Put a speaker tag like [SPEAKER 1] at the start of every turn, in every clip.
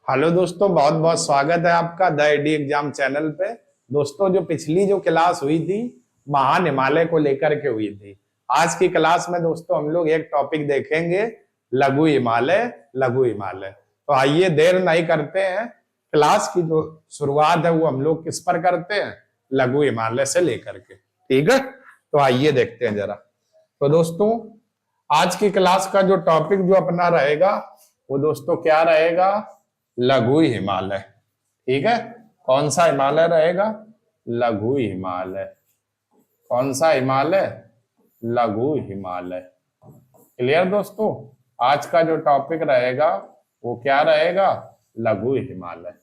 [SPEAKER 1] Hello दोस्तों, बहुत बहुत स्वागत है आपका द एडी एग्जाम चैनल पे। दोस्तों, जो पिछली क्लास हुई थी महान हिमालय को लेकर के हुई थी। आज की क्लास में दोस्तों हम लोग एक टॉपिक देखेंगे, लघु हिमालय। लघु हिमालय, तो आइए देर नहीं करते हैं, क्लास की जो शुरुआत है वो हम लोग किस पर करते हैं, लघु हिमालय से लेकर के। ठीक है, तो आइए देखते हैं जरा। तो दोस्तों, आज की क्लास का जो टॉपिक जो अपना रहेगा वो दोस्तों क्या रहेगा, लघु हिमालय। ठीक है, कौन सा हिमालय रहेगा, लघु हिमालय। कौन सा हिमालय, लघु हिमालय। क्लियर दोस्तों, आज का जो टॉपिक रहेगा वो क्या रहेगा, लघु हिमालय।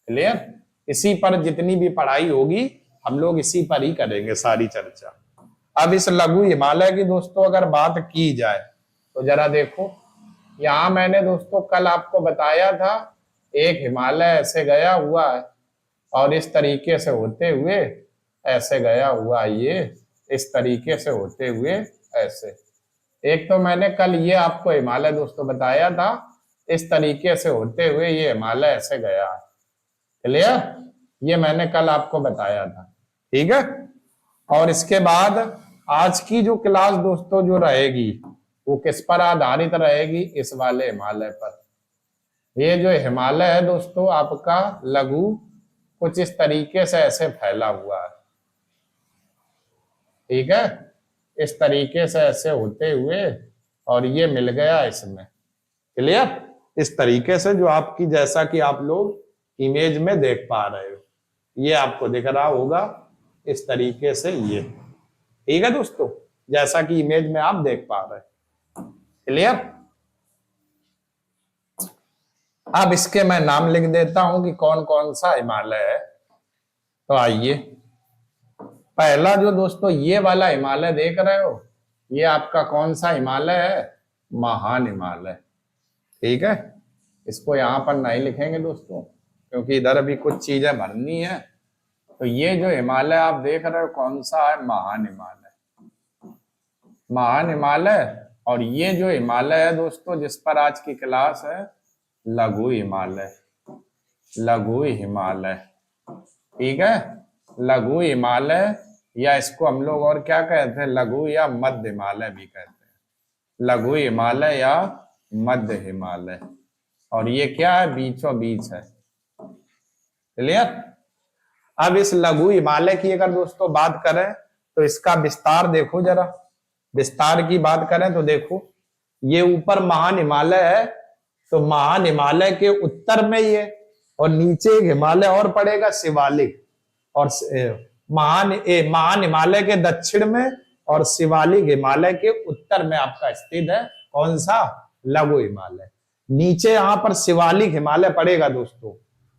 [SPEAKER 1] क्लियर, इसी पर जितनी भी पढ़ाई होगी हम लोग इसी पर ही करेंगे सारी चर्चा। अब इस लघु हिमालय की दोस्तों अगर बात की जाए तो जरा देखो, यहां मैंने दोस्तों कल आपको बताया था एक हिमालय ऐसे गया हुआ है और इस तरीके से होते हुए ऐसे गया हुआ, ये इस तरीके से होते हुए ऐसे। एक तो मैंने कल ये आपको हिमालय दोस्तों बताया था, इस तरीके से होते हुए ये हिमालय ऐसे गया है। क्लियर, ये मैंने कल आपको बताया था। ठीक है, और इसके बाद आज की जो क्लास दोस्तों जो रहेगी वो किस पर आधारित रहेगी, इस वाले हिमालय पर। ये जो हिमालय है दोस्तों आपका लघु, कुछ इस तरीके से ऐसे फैला हुआ है। ठीक है, इस तरीके से ऐसे होते हुए और ये मिल गया इसमें। क्लियर, इस तरीके से जो आपकी, जैसा कि आप लोग इमेज में देख पा रहे हो, ये आपको दिख रहा होगा इस तरीके से ये। ठीक है दोस्तों, जैसा कि इमेज में आप देख पा रहे हैं। क्लियर, अब इसके मैं नाम लिख देता हूं कि कौन कौन सा हिमालय है। तो आइए, पहला जो दोस्तों ये वाला हिमालय देख रहे हो, ये आपका कौन सा हिमालय है, महान हिमालय। ठीक है, इसको यहां पर नहीं लिखेंगे दोस्तों क्योंकि इधर भी कुछ चीजें भरनी है। तो ये जो हिमालय आप देख रहे हो कौन सा है, महान हिमालय। महान हिमालय। और ये जो हिमालय है दोस्तों जिस पर आज की क्लास है, लघु हिमालय। लघु हिमालय, ठीक है, लघु हिमालय, या इसको हम लोग और क्या कहते हैं, लघु या मध्य हिमालय भी कहते हैं। लघु हिमालय या मध्य हिमालय। और ये क्या है, बीचों बीच है। क्लियर, अब इस लघु हिमालय की अगर दोस्तों बात करें तो इसका विस्तार देखो जरा। विस्तार की बात करें तो देखो, ये ऊपर महान हिमालय है, तो महान हिमालय के उत्तर में ये, और नीचे एक हिमालय और पड़ेगा शिवालिक, और महान हिमालय के दक्षिण में और शिवालिक हिमालय के उत्तर में आपका स्थित है कौन सा, लघु हिमालय। नीचे यहां पर शिवालिक हिमालय पड़ेगा दोस्तों।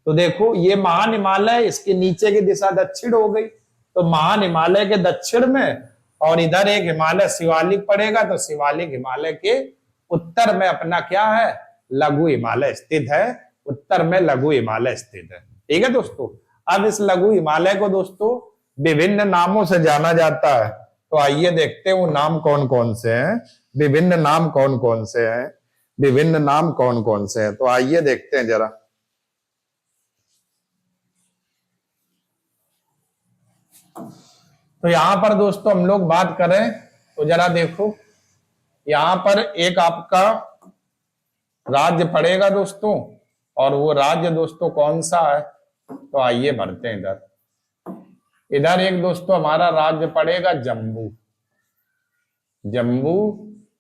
[SPEAKER 1] तो देखो ये महान हिमालय, इसके नीचे की दिशा दक्षिण हो गई, तो महान हिमालय के दक्षिण में, और इधर एक हिमालय शिवालिक पड़ेगा, तो शिवालिक हिमालय के उत्तर में अपना क्या है, लघु हिमालय स्थित है। उत्तर में लघु हिमालय स्थित है। ठीक है दोस्तों, अब इस लघु हिमालय को दोस्तों विभिन्न नामों से जाना जाता है। तो आइए देखते हैं वो नाम कौन कौन से हैं, विभिन्न नाम कौन कौन से हैं, विभिन्न नाम कौन कौन से हैं। तो आइए देखते हैं जरा। तो यहां पर दोस्तों हम लोग बात करें तो जरा देखो, यहां पर एक आपका राज्य पड़ेगा दोस्तों, और वो राज्य दोस्तों कौन सा है, तो आइए भरते हैं इधर। इधर एक दोस्तों हमारा राज्य पड़ेगा जम्मू। जम्मू,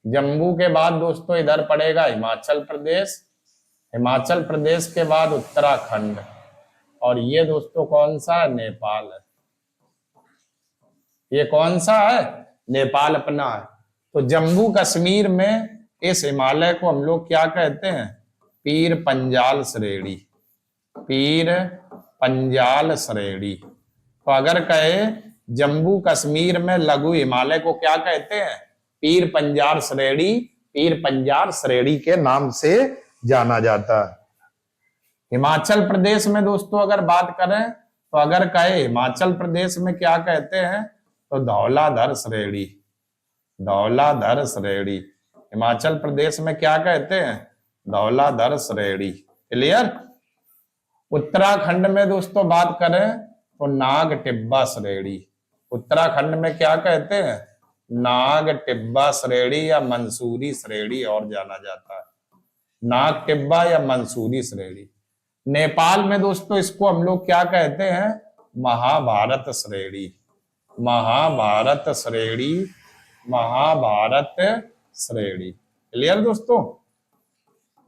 [SPEAKER 1] जम्मू के बाद दोस्तों इधर पड़ेगा हिमाचल प्रदेश। हिमाचल प्रदेश के बाद उत्तराखंड, और ये दोस्तों कौन सा है, नेपाल है। ये कौन सा है, नेपाल अपना है। तो जम्मू कश्मीर में इस हिमालय को हम लोग क्या कहते हैं, पीर पंजाल श्रेणी। पीर पंजाल श्रेणी। तो अगर कहे जम्मू कश्मीर में लघु हिमालय को क्या कहते हैं, पीर पंजाल श्रेणी। पीर पंजाल श्रेणी के नाम से जाना जाता है। हिमाचल प्रदेश में दोस्तों अगर बात करें तो अगर कहे हिमाचल प्रदेश में क्या कहते हैं, तो धौलाधर श्रेणी। धौलाधर श्रेणी हिमाचल प्रदेश में क्या कहते हैं, धौलाधर श्रेणी। क्लियर, उत्तराखंड में दोस्तों बात करें तो नाग टिब्बा श्रेणी। उत्तराखंड में क्या कहते हैं? नाग टिब्बा श्रेणी या मंसूरी श्रेणी और जाना जाता है, नाग टिब्बा या मंसूरी श्रेणी। नेपाल में दोस्तों इसको हम लोग क्या कहते हैं? महाभारत श्रेणी, महाभारत श्रेणी, महाभारत श्रेणी। क्लियर दोस्तों?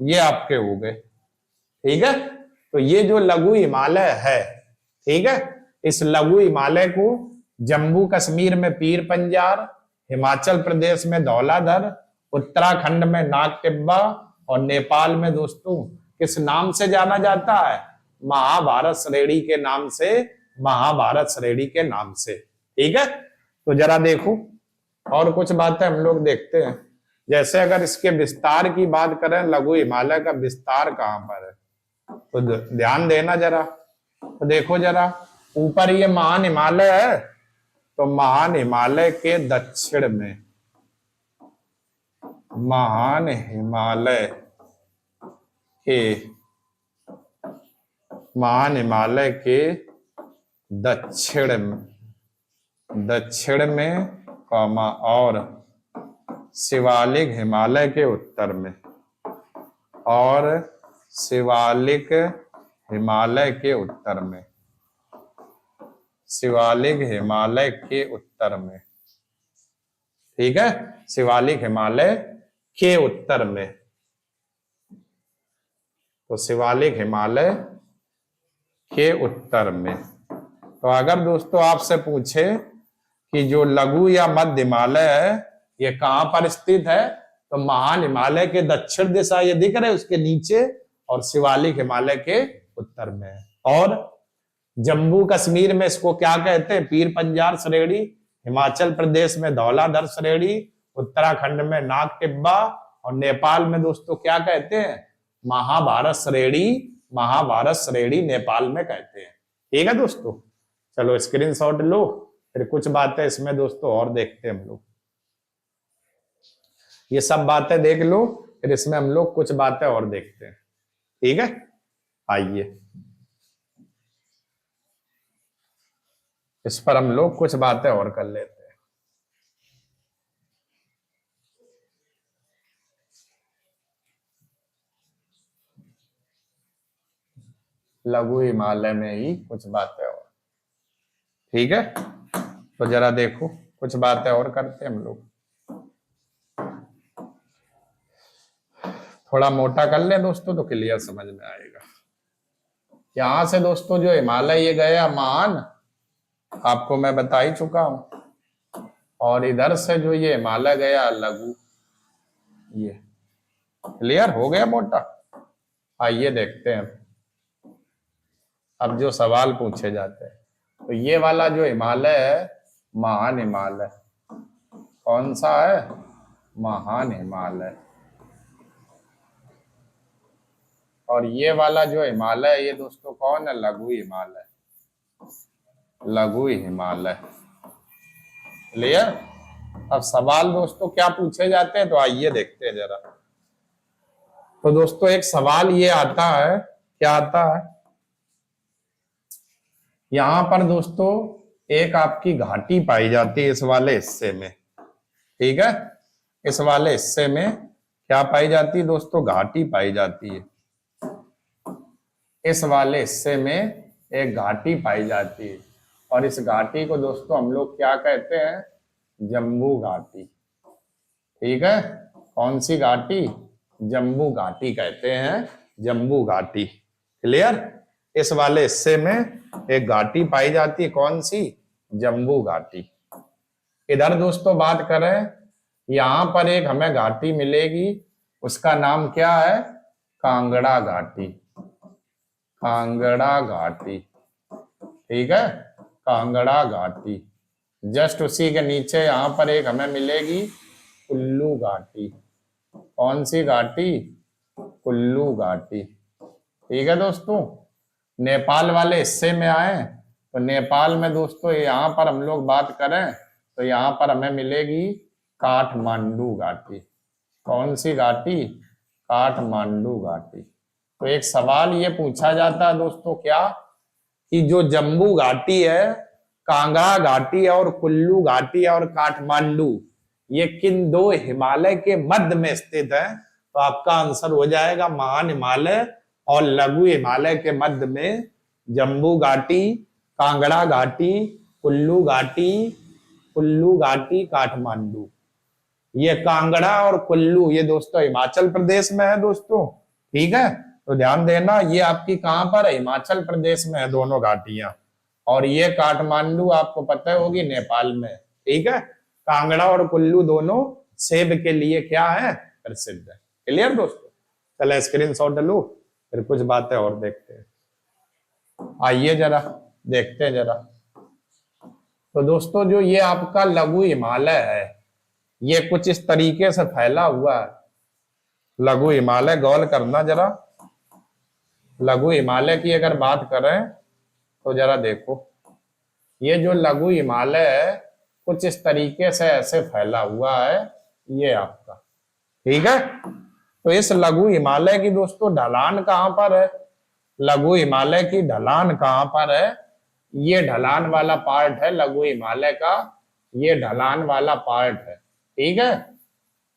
[SPEAKER 1] ये आपके हो गए। ठीक है, तो ये जो लघु हिमालय है, ठीक है, इस लघु हिमालय को जम्मू कश्मीर में पीर पंजाल, हिमाचल प्रदेश में धौलाधर, उत्तराखंड में नाग टिब्बा और नेपाल में दोस्तों किस नाम से जाना जाता है? महाभारत श्रेणी के नाम से, महाभारत श्रेणी के नाम से। ठीक है, तो जरा देखो और कुछ बातें हम लोग देखते हैं। जैसे अगर इसके विस्तार की बात करें, लघु हिमालय का विस्तार कहां पर है, तो ध्यान देना जरा। तो देखो जरा, ऊपर ये महान हिमालय है, तो महान हिमालय के दक्षिण में, महान हिमालय के, महान हिमालय के दक्षिण में कॉमा और शिवालिक हिमालय के उत्तर में, और शिवालिक हिमालय के उत्तर में, शिवालिक हिमालय के उत्तर में। ठीक है, शिवालिक हिमालय के उत्तर में, तो शिवालिक हिमालय के उत्तर में। तो अगर दोस्तों आपसे पूछे कि जो लघु या मध्य हिमालय है ये कहां पर स्थित है, तो महान हिमालय के दक्षिण दिशा ये दिख रहे उसके नीचे, और शिवालिक हिमालय के उत्तर में है। और जम्मू कश्मीर में इसको क्या कहते हैं? पीर पंजाल श्रेणी, हिमाचल प्रदेश में धौलाधर श्रेणी, उत्तराखंड में नाग टिब्बा, और नेपाल में दोस्तों क्या कहते हैं? महाभारत श्रेणी, महाभारत श्रेणी नेपाल में कहते हैं। ठीक है दोस्तों, चलो स्क्रीनशॉट लो, फिर कुछ बातें इसमें दोस्तों और देखते हैं हम लोग। ये सब बातें देख लो, फिर इसमें हम लोग कुछ बातें और देखते हैं। ठीक है, आइए इस पर हम लोग कुछ बातें और कर लेते हैं। लघु हिमालय में ही कुछ बातें और। ठीक है, तो जरा देखो कुछ बातें और करते हैं हम लोग। थोड़ा मोटा कर ले दोस्तों तो क्लियर समझ में आएगा। यहां से दोस्तों जो हिमालय ये गया मान, आपको मैं बता ही चुका हूं, और इधर से जो ये हिमालय गया लघु, ये क्लियर हो गया मोटा। आइए देखते हैं अब जो सवाल पूछे जाते हैं। तो ये वाला जो हिमालय है महान हिमालय, कौन सा है? महान हिमालय। और ये वाला जो हिमालय है ये दोस्तों कौन है? लघु हिमालय, लघु हिमालय। क्लियर? अब सवाल दोस्तों क्या पूछे जाते हैं, तो आइए देखते हैं जरा। तो दोस्तों एक सवाल ये आता है, क्या आता है? यहां पर दोस्तों एक आपकी घाटी पाई जाती है इस वाले हिस्से में। ठीक है, इस वाले हिस्से में क्या पाई जाती है दोस्तों? घाटी पाई जाती है। इस वाले हिस्से में एक घाटी पाई जाती है, और इस घाटी को दोस्तों हम लोग क्या कहते हैं? जम्बू घाटी। ठीक है, कौन सी घाटी? जम्बू घाटी कहते हैं, जम्बू घाटी। क्लियर? इस वाले हिस्से में एक घाटी पाई जाती है, कौन सी? जम्बू घाटी। इधर दोस्तों बात करें, यहां पर एक हमें घाटी मिलेगी, उसका नाम क्या है? कांगड़ा घाटी, कांगड़ा घाटी। ठीक है, कांगड़ा घाटी। जस्ट उसी के नीचे यहां पर एक हमें मिलेगी कुल्लू घाटी। कौन सी घाटी? कुल्लू घाटी। ठीक है दोस्तों, नेपाल वाले हिस्से में आए तो नेपाल में दोस्तों यहाँ पर हम लोग बात करें तो यहाँ पर हमें मिलेगी काठमांडू घाटी। कौन सी घाटी? काठमांडू घाटी। तो एक सवाल ये पूछा जाता है दोस्तों, क्या कि जो जम्बू घाटी है, कांगड़ा घाटी और कुल्लू घाटी और काठमांडू, ये किन दो हिमालय के मध्य में स्थित है? तो आपका आंसर हो जाएगा महान हिमालय और लघु हिमालय के मध्य में जम्बू घाटी, कांगड़ा घाटी, कुल्लू घाटी, काठमांडू। ये कांगड़ा और कुल्लू ये दोस्तों हिमाचल प्रदेश में है दोस्तों, ठीक है। तो ध्यान देना, ये आपकी कहां पर है? हिमाचल प्रदेश में है दोनों घाटियां। और ये काठमांडू आपको पता होगी नेपाल में, ठीक है। कांगड़ा और कुल्लू दोनों सेब के लिए क्या है? प्रसिद्ध है। क्लियर दोस्तों? चले स्क्रीनशॉट लूं, फिर कुछ बातें और देखते हैं। आइए जरा देखते हैं जरा। तो दोस्तों जो ये आपका लघु हिमालय है, ये कुछ इस तरीके से फैला हुआ है। लघु हिमालय गौर करना जरा। लघु हिमालय की अगर बात करें तो जरा देखो, ये जो लघु हिमालय है कुछ इस तरीके से ऐसे फैला हुआ है, ये आपका, ठीक है। तो इस लघु हिमालय की दोस्तों ढलान कहां पर है? लघु हिमालय की ढलान कहां पर है? ये ढलान वाला पार्ट है लघु हिमालय का, ये ढलान वाला पार्ट है, ठीक है।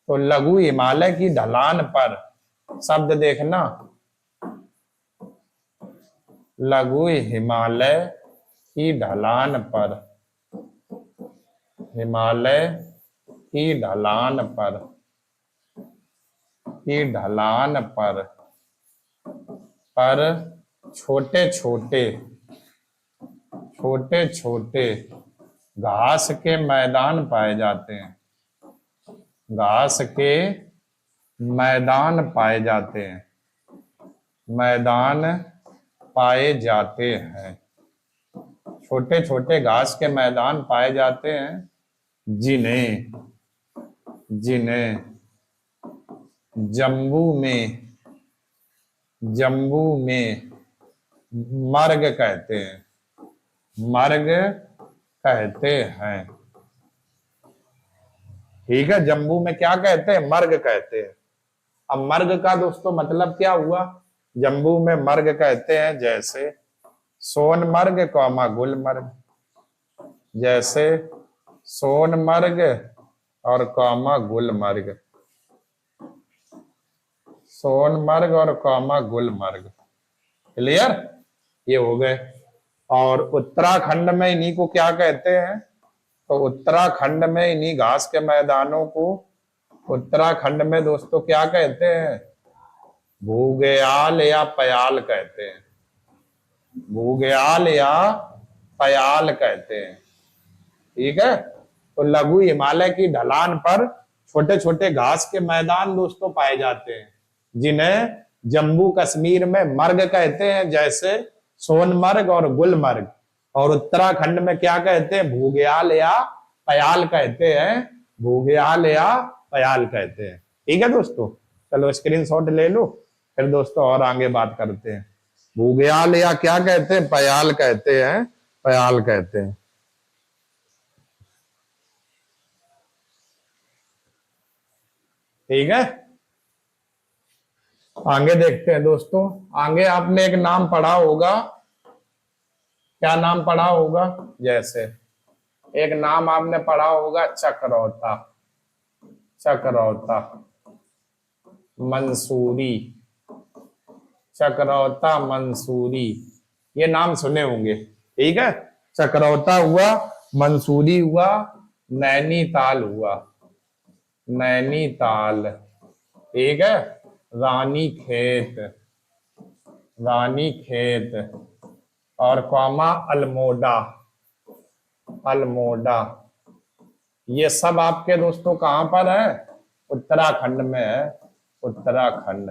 [SPEAKER 1] तो लघु हिमालय की ढलान पर, शब्द देखना, लघु हिमालय की ढलान पर, हिमालय की ढलान पर, की ढलान पर छोटे छोटे घास के मैदान पाए जाते हैं। घास के मैदान पाए जाते हैं, मैदान पाए जाते हैं। छोटे छोटे घास के मैदान पाए जाते हैं, जिन्हें जम्बू में मर्ग कहते हैं, मर्ग कहते हैं, ठीक है। जम्बू में क्या कहते हैं? मर्ग कहते हैं। अब मर्ग का दोस्तों मतलब क्या हुआ? जम्बू में मर्ग कहते हैं, जैसे सोनमर्ग कौमा गुलमर्ग, जैसे सोनमर्ग और कौमा गुलमर्ग, सोनमर्ग और कौमा गुलमर्ग। क्लियर? ये हो गए। और उत्तराखंड में इन्हीं को क्या कहते हैं? तो उत्तराखंड में इन्हीं घास के मैदानों को उत्तराखंड में दोस्तों क्या कहते हैं? भूग्याल या पयाल कहते हैं, भूग्याल या पयाल कहते हैं, ठीक है। तो लघु हिमालय की ढलान पर छोटे छोटे घास के मैदान दोस्तों पाए जाते हैं, जिन्हें जम्मू कश्मीर में मर्ग कहते हैं, जैसे सोनमर्ग और गुलमर्ग। और उत्तराखंड में क्या कहते हैं? भूग्याल या पयाल कहते हैं, भूग्याल या पयाल कहते हैं, ठीक है दोस्तों। चलो स्क्रीनशॉट ले लो, फिर दोस्तों और आगे बात करते हैं। भूग्याल या क्या कहते हैं? पयाल कहते हैं, पयाल कहते हैं, ठीक है। आगे देखते हैं दोस्तों। आगे आपने एक नाम पढ़ा होगा, क्या नाम पढ़ा होगा? जैसे एक नाम आपने पढ़ा होगा चकरौता, चकरौता, मंसूरी, चकरौता, मंसूरी, ये नाम सुने होंगे, ठीक है। चकरौता हुआ, मंसूरी हुआ, नैनीताल हुआ, नैनीताल, ठीक है। रानी खेत, रानी खेत और कौमा अल्मोड़ा, अल्मोड़ा, ये सब आपके दोस्तों कहां पर है? उत्तराखंड में है, उत्तराखंड,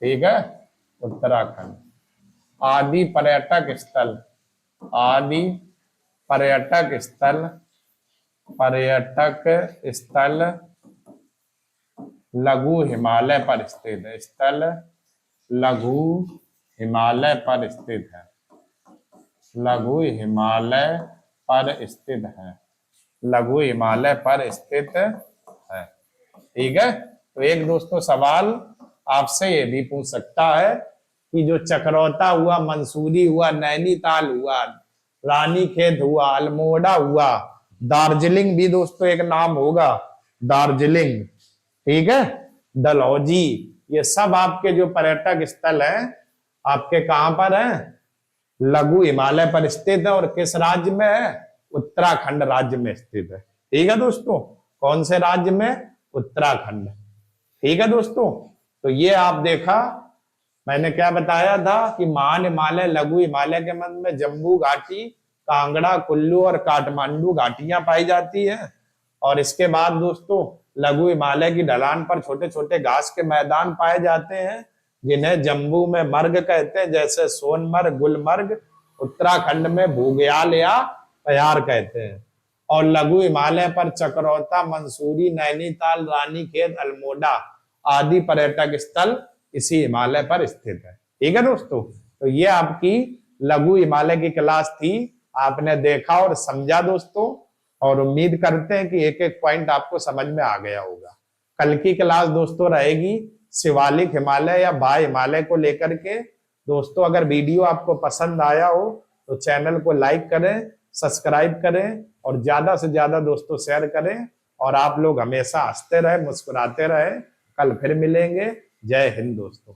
[SPEAKER 1] ठीक है, उत्तराखंड। आदि पर्यटक स्थल, आदि पर्यटक स्थल, पर्यटक स्थल लघु हिमालय पर स्थित है, स्थल लघु हिमालय पर स्थित है, लघु हिमालय पर स्थित है, लघु हिमालय पर स्थित है, ठीक है। तो एक दोस्तों सवाल आपसे ये भी पूछ सकता है कि जो चक्रौता हुआ, मंसूरी हुआ, नैनीताल हुआ, रानीखेत हुआ, अल्मोड़ा हुआ, दार्जिलिंग भी दोस्तों एक नाम होगा, दार्जिलिंग, ठीक है, डलहौजी, ये सब आपके जो पर्यटक स्थल हैं आपके कहां पर हैं? लघु हिमालय पर स्थित है। और किस राज्य में है? उत्तराखंड राज्य में स्थित है। ठीक है दोस्तों, कौन से राज्य में? उत्तराखंड। ठीक है दोस्तों, तो ये आप देखा, मैंने क्या बताया था कि महान हिमालय, लघु हिमालय के मध्य में जम्बू घाटी, कांगड़ा, कुल्लू और काठमांडू घाटियां पाई जाती है। और इसके बाद दोस्तों लघु हिमालय की ढलान पर छोटे छोटे घास के मैदान पाए जाते हैं, जिन्हें जम्मू में मर्ग कहते हैं, जैसे सोनमर्ग, गुलमर्ग, उत्तराखंड में भूग्याल या पयार कहते हैं। और लघु हिमालय पर चक्रौता, मंसूरी, नैनीताल, रानीखेत, अल्मोड़ा आदि पर्यटक स्थल इसी हिमालय पर स्थित है। ठीक है दोस्तों, तो ये आपकी लघु हिमालय की क्लास थी, आपने देखा और समझा दोस्तों, और उम्मीद करते हैं कि एक एक पॉइंट आपको समझ में आ गया होगा। कल की क्लास दोस्तों रहेगी शिवालिक हिमालय या बाह्य हिमालय को लेकर के। दोस्तों अगर वीडियो आपको पसंद आया हो तो चैनल को लाइक करें, सब्सक्राइब करें और ज्यादा से ज्यादा दोस्तों शेयर करें। और आप लोग हमेशा हंसते रहे, मुस्कुराते रहे। कल फिर मिलेंगे। जय हिंद दोस्तों।